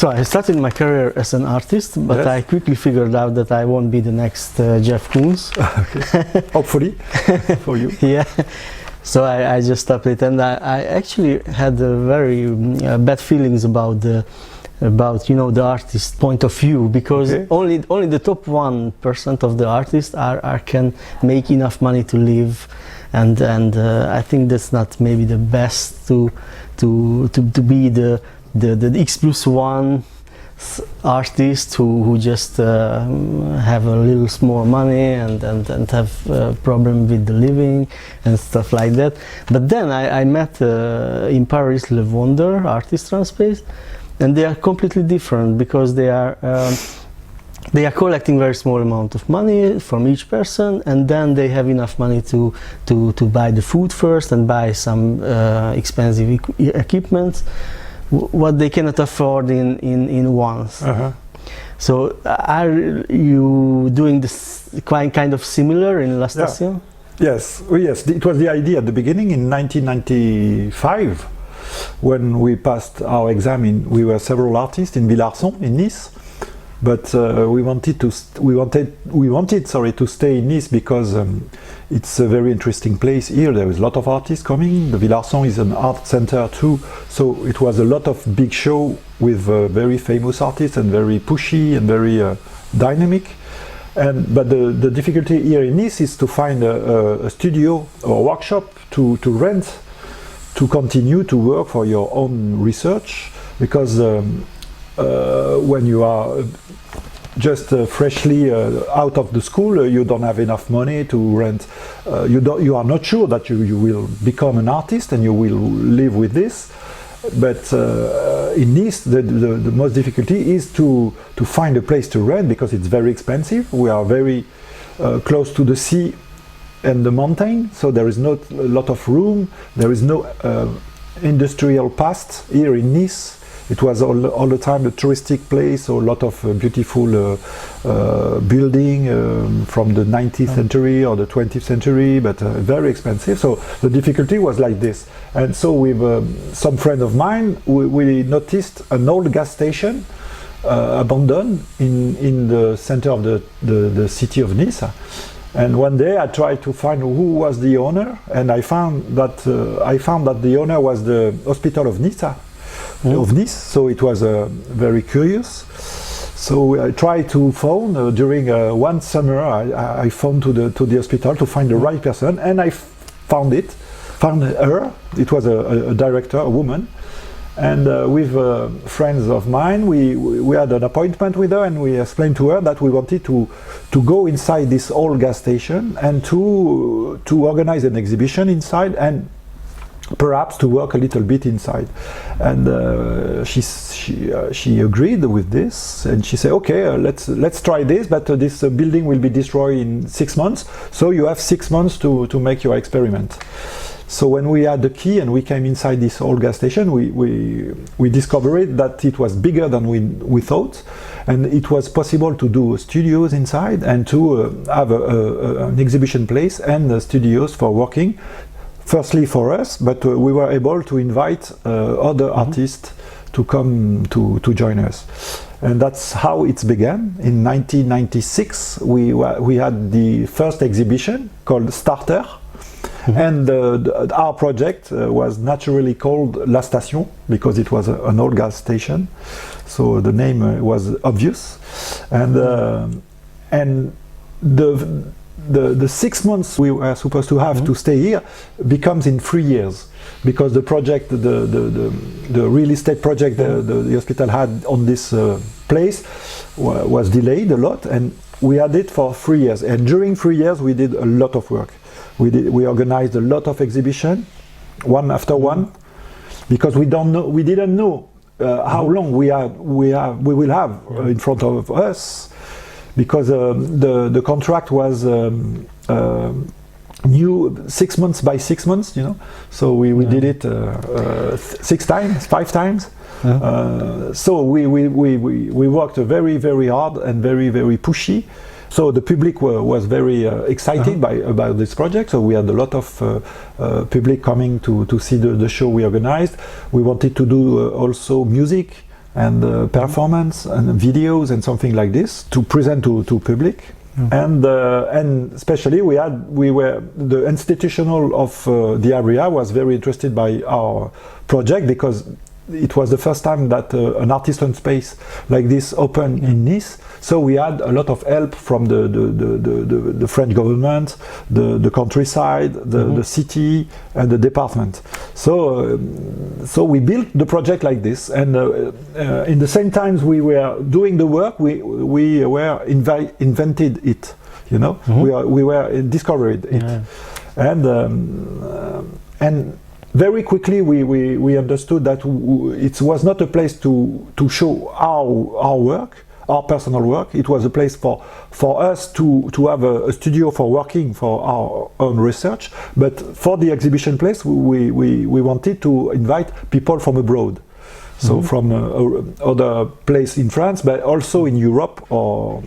So I started my career as an artist, but Yes. I quickly figured out that I won't be the next Jeff Koons. Okay. Hopefully, for you. Yeah. So I just stopped it, and I actually had very bad feelings about the artist point of view, because Okay. only the top 1% of the artists can make enough money to live, and I think that's not maybe the best to be the X+1 artist who just have a little small money and have a problem with the living and stuff like that. But then I met in Paris Le Wonder Artist Space, and they are completely different, because they are collecting very small amount of money from each person, and then they have enough money to buy the food first and buy some expensive equipment what they cannot afford in once. Uh-huh. So are you doing this kind of similar in La Stazione? Yes, yes. It was the idea at the beginning in 1995, when we passed our exam. We were several artists in Villarson in Nice, but we wanted to stay in Nice because it's a very interesting place here. There is a lot of artists coming. The Villarson is an art center too, so it was a lot of big show with very famous artists and very pushy and very dynamic. But the difficulty here in Nice is to find a studio or a workshop to rent, to continue to work for your own research, because when you are just freshly out of the school, you don't have enough money to rent. You are not sure that you will become an artist and you will live with this. But in Nice, the most difficulty is to find a place to rent, because it's very expensive. We are very close to the sea and the mountain, so there is not a lot of room. There is no industrial past here in Nice. It was all the time a touristic place, so a lot of beautiful building from the 19th century or the 20th century, but very expensive. So the difficulty was like this. And so with some friend of mine, we noticed an old gas station abandoned in the center of the city of Nice. And one day I tried to find who was the owner, and I found that the owner was the hospital of Nice. Of Nice, so it was very curious. So I tried to phone during one summer. I phoned to the hospital to find the right person, and I found her. It was a director, a woman, and with friends of mine, we had an appointment with her, and we explained to her that we wanted to go inside this old gas station and to organize an exhibition inside, and perhaps to work a little bit inside. And she agreed with this, and she said, okay, let's try this, but this building will be destroyed in 6 months, so you have 6 months to make your experiment. So when we had the key and we came inside this old gas station, we discovered that it was bigger than we thought, and it was possible to do studios inside and to have an exhibition place and studios for working. Firstly for us, but we were able to invite other artists to come to join us. And that's how it began. In 1996, we had the first exhibition called Starter. And our project was naturally called La Station, because it was an old gas station. So the name was obvious. And the 6 months we were supposed to have to stay here becomes in 3 years, because the project, the real estate project the hospital had on this place was delayed a lot, and we had it for 3 years. And during 3 years we did a lot of work. We organized a lot of exhibition, one after one, because we didn't know how long we will have in front of us. Because the contract was new 6 months by 6 months, So we did it 5 times. So we worked very, very hard and very, very pushy. So the public was very excited about this project. So we had a lot of public coming to see the show we organized. We wanted to do also music. and performance and videos and something like this to present to public. And especially the institutional of the area was very interested by our project, because it was the first time that an artisan space like this opened in Nice. So we had a lot of help from the French government, the countryside, the city, and the department. So we built the project like this, and in the same times we were doing the work, we were invented it. You know, we were discovered it, and very quickly we understood that it was not a place to show our work, our personal work. It was a place for us to have a studio for working for our own research. But for the exhibition place, we wanted to invite people from abroad. So from other place in France, but also in Europe or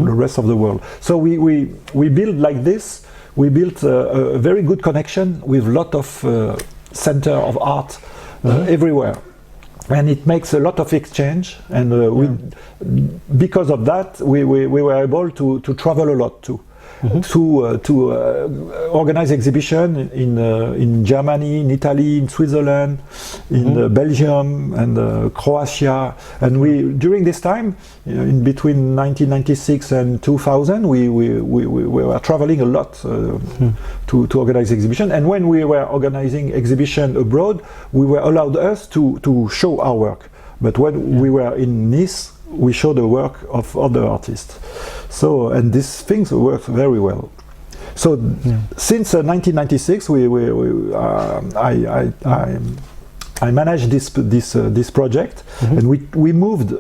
the rest of the world. So we built like this. We built a very good connection with a lot of center of art everywhere, and it makes a lot of exchange. And because of that, we were able to travel a lot too. To organize exhibition in Germany, in Italy, in Switzerland, in Belgium and Croatia. And during this time, in between 1996 and 2000, we were traveling a lot to organize exhibition. And when we were organizing exhibition abroad, we were allowed us to show our work. But when we were in Nice, we show the work of other artists. So, and these things work very well. So since 1996, I managed this project, and we moved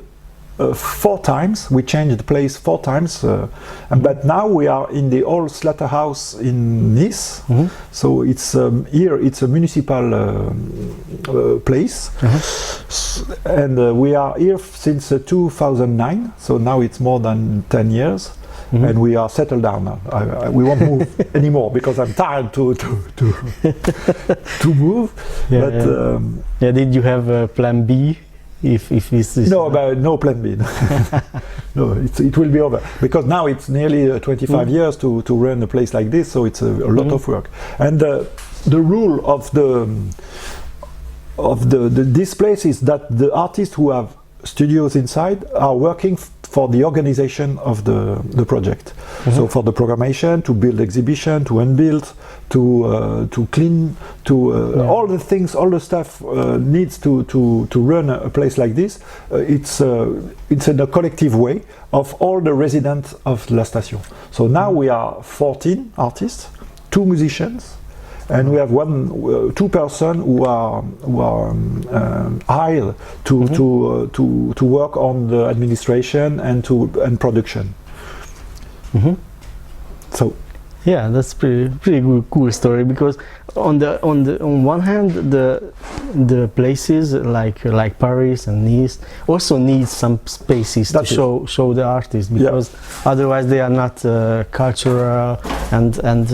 4 times. We changed the place 4 times, but now we are in the old slaughterhouse in Nice. So it's here. It's a municipal place, and we are here since 2009. So now it's more than 10 years. And we are settled down now. We won't move anymore because I'm tired to move. But did you have a plan B? If this is no plan B. No, it will be over, because now it's nearly 25 years to run a place like this, so it's a lot of work. And the rule of this place is that the artists who have studios inside are working for the organization of the project. So for the programmation, to build exhibition, to unbuild, to clean, all the things, all the stuff needs to run a place like this. It's in a collective way of all the residents of La Station. So now we are 14 artists, 2 musicians, and we have 2 persons who are hired to work on the administration and production. So yeah, that's pretty cool story, because on one hand the places like Paris and Nice also need some spaces to show the artists, because otherwise they are not cultural, and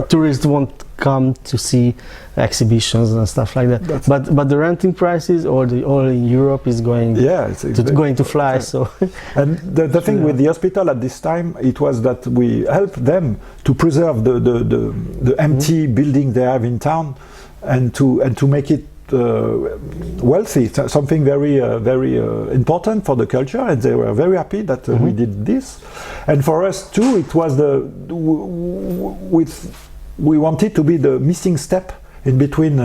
tourists won't come to see exhibitions and stuff like that. But the renting prices all in Europe is going to fly. So and the thing with the hospital at this time, it was that we helped them to preserve the empty building they have in town, and to make it wealthy, something very important for the culture, and they were very happy that we did this. And for us too, it was we wanted to be the missing step in between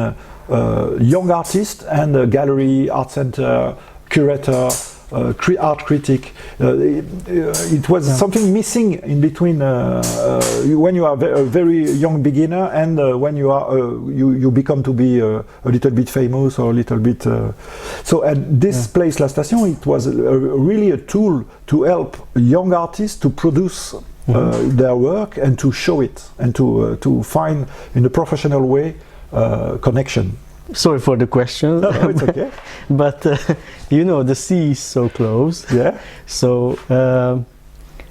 young artist and a gallery, art center, curator, art critic. It was something missing in between when you are a very young beginner and when you are you become to be a little bit famous or a little bit. So at this place, La Station, it was really a tool to help young artists to produce their work and to show it, and to find in a professional way connection. Sorry for the question. No, it's okay. But you know, the sea is so close. Yeah. So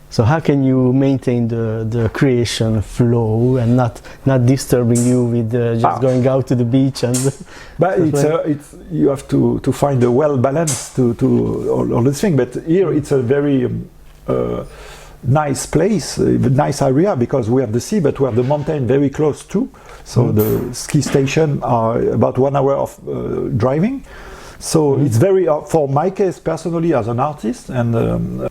So how can you maintain the creation flow and not disturbing you with just going out to the beach and? But it's you have to find a well balance to all this thing. But here it's a very nice place, nice area, because we have the sea, but we have the mountain very close too. So the ski station are about 1 hour of driving. So it's very, for my case personally as an artist and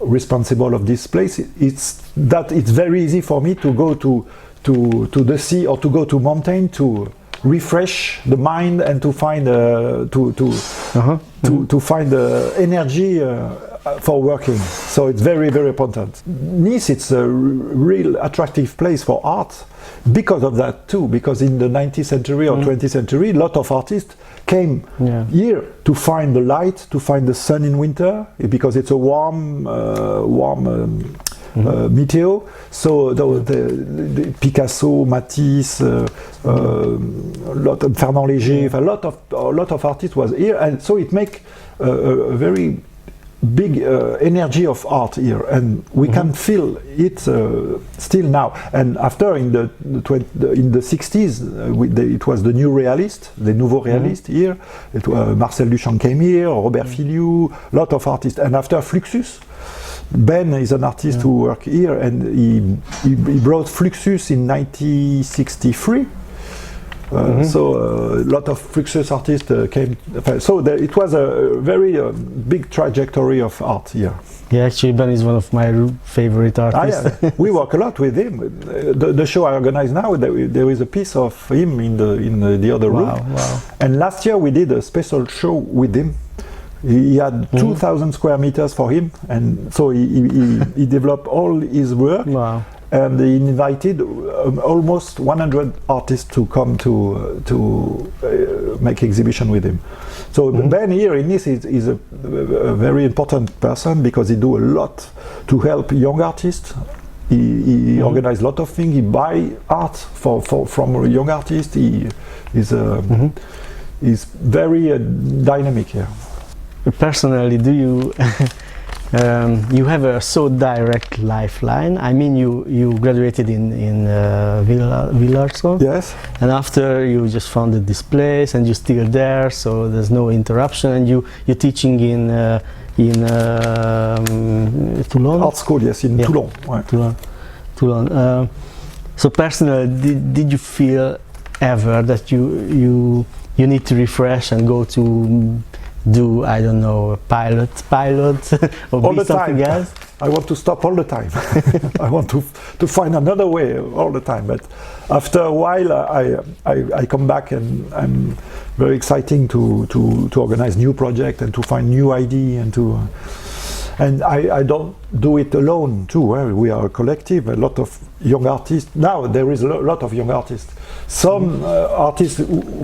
responsible of this place, it's very easy for me to go to the sea or to go to mountain to refresh the mind and to find to find energy for working. So it's very, very important. Nice, it's a real attractive place for art because of that too, because in the 19th century or 20th century, a lot of artists came here to find the light, to find the sun in winter, because it's a warm meteo. So the Picasso, Matisse, lot of Fernand Léger, a lot of artists was here, and so it make a very big energy of art here, and we can feel it still now. And after in the 60s, it was the new realist, the nouveau realist here. Marcel Duchamp came here, Robert Filiou, lot of artists. And after Fluxus, Ben is an artist who worked here, and he brought Fluxus in 1963. So a lot of Fluxus artists came. So it was a very big trajectory of art here. Yeah, actually Ben is one of my favorite artists. We work a lot with him. The show I organize now, there is a piece of him in the other room. Wow. And last year we did a special show with him. He had 2,000 square meters for him, and so he developed all his work. Wow. And he invited almost 100 artists to come to make exhibition with him. So Ben here in Nice is a very important person, because he do a lot to help young artists. He organize a lot of things. He buy art from young artists. He is very dynamic here. Personally, do you? You have a so direct lifeline. I mean, you graduated in Villarson. Yes. And after you just founded this place, and you're still there, so there's no interruption. And you're teaching in Toulon. Art school, yes, in Toulon. Right. Toulon. So personally, did you feel ever that you need to refresh and go to do, I don't know, pilot or all be the something time. else? I want to stop all the time. I want to find another way all the time. But after a while, I come back, and I'm very exciting to organize new project and to find new idea and I don't do it alone too. We are a collective. A lot of young artists now. There is a lot of young artists. Some artists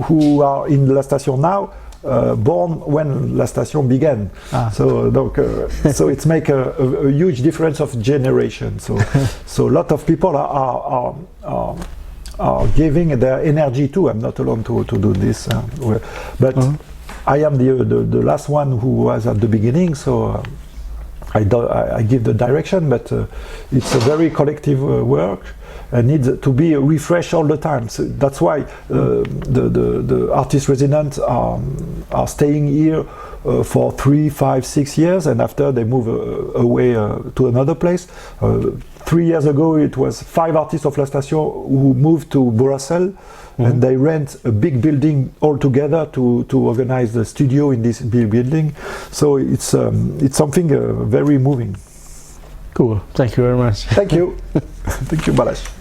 who are in La Station now. Born when La Station began, so it's make a huge difference of generation. So a lot of people are giving their energy too. I'm not alone to do this, but I am the last one who was at the beginning. So I give the direction, but it's a very collective work. And needs to be refreshed all the time. So that's why the artist residents are staying here for 3, 5, 6 years, and after they move away to another place. 3 years ago, it was 5 artists of La Station who moved to Brussels, and they rent a big building all together to organize the studio in this big building. So it's something very moving. Cool. Thank you very much. Thank you. Thank you, Balázs.